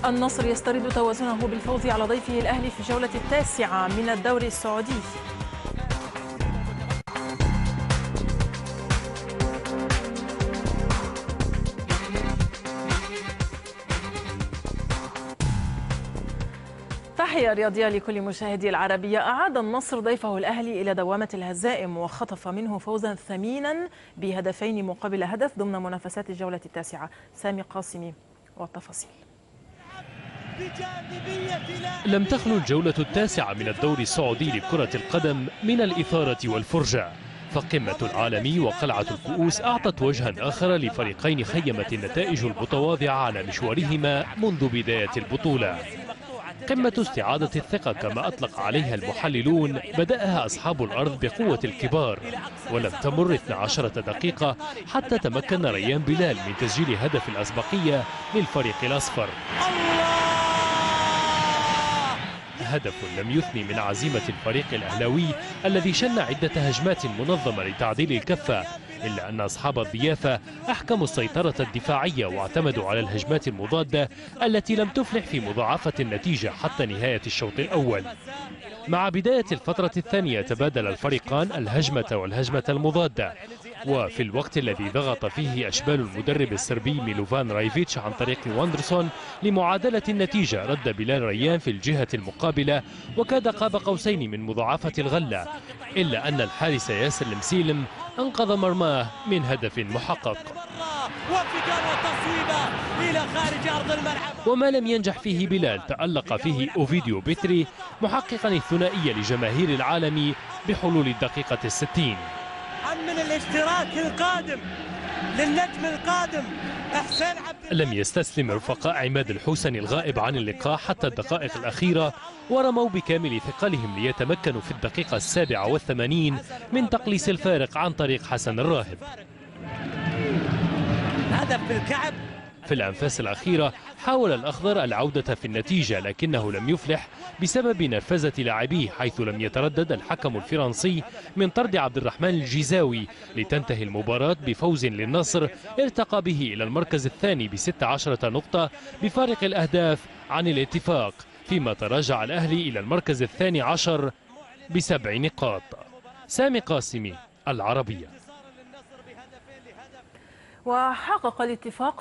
النصر يسترد توازنه بالفوز على ضيفه الأهلي في الجولة التاسعة من الدوري السعودي. تحية رياضية لكل مشاهدي العربية. أعاد النصر ضيفه الأهلي إلى دوامة الهزائم وخطف منه فوزا ثمينا بهدفين مقابل هدف ضمن منافسات الجولة التاسعة. سامي قاسمي والتفاصيل. لم تخلو الجولة التاسعة من الدوري السعودي لكرة القدم من الإثارة والفرجة، فقمة العالمي وقلعة الكؤوس أعطت وجها آخر لفريقين خيمت النتائج المتواضعة على مشوارهما منذ بداية البطولة. قمة استعادة الثقة كما أطلق عليها المحللون بدأها أصحاب الأرض بقوة الكبار، ولم تمر 12 دقيقة حتى تمكن ريان بلال من تسجيل هدف الأسبقية للفريق الأصفر. هدف لم يثني من عزيمة الفريق الأهلاوي الذي شن عدة هجمات منظمة لتعديل الكفة، إلا أن أصحاب الضيافة أحكموا السيطرة الدفاعية واعتمدوا على الهجمات المضادة التي لم تفلح في مضاعفة النتيجة حتى نهاية الشوط الأول. مع بداية الفترة الثانية تبادل الفريقان الهجمة والهجمة المضادة، وفي الوقت الذي ضغط فيه أشبال المدرب السربي ميلوفان رايفيتش عن طريق واندرسون لمعادلة النتيجة، رد بلال ريان في الجهة المقابلة وكاد قاب قوسين من مضاعفة الغلة، إلا أن الحارس ياسر المسيلم أنقذ مرماه من هدف محقق. وما لم ينجح فيه بلال تألق فيه أوفيديو بيتري محققا الثنائية لجماهير العالم بحلول الدقيقة 60. من الاشتراك القادم للنجم القادم لم يستسلم رفقاء عماد الحوسني الغائب عن اللقاء حتى الدقائق الأخيرة، ورموا بكامل ثقلهم ليتمكنوا في الدقيقة 87 من تقليص الفارق عن طريق حسن الراهب. هدف بالكعب. في الأنفاس الأخيرة حاول الأخضر العودة في النتيجة لكنه لم يفلح بسبب نرفزة لاعبيه، حيث لم يتردد الحكم الفرنسي من طرد عبد الرحمن الجيزاوي لتنتهي المباراة بفوز للنصر ارتقى به إلى المركز الثاني ب16 نقطة بفارق الأهداف عن الاتفاق، فيما تراجع الأهلي إلى المركز الثاني عشر ب7 نقاط. سامي قاسمي، العربية. وحقق الاتفاق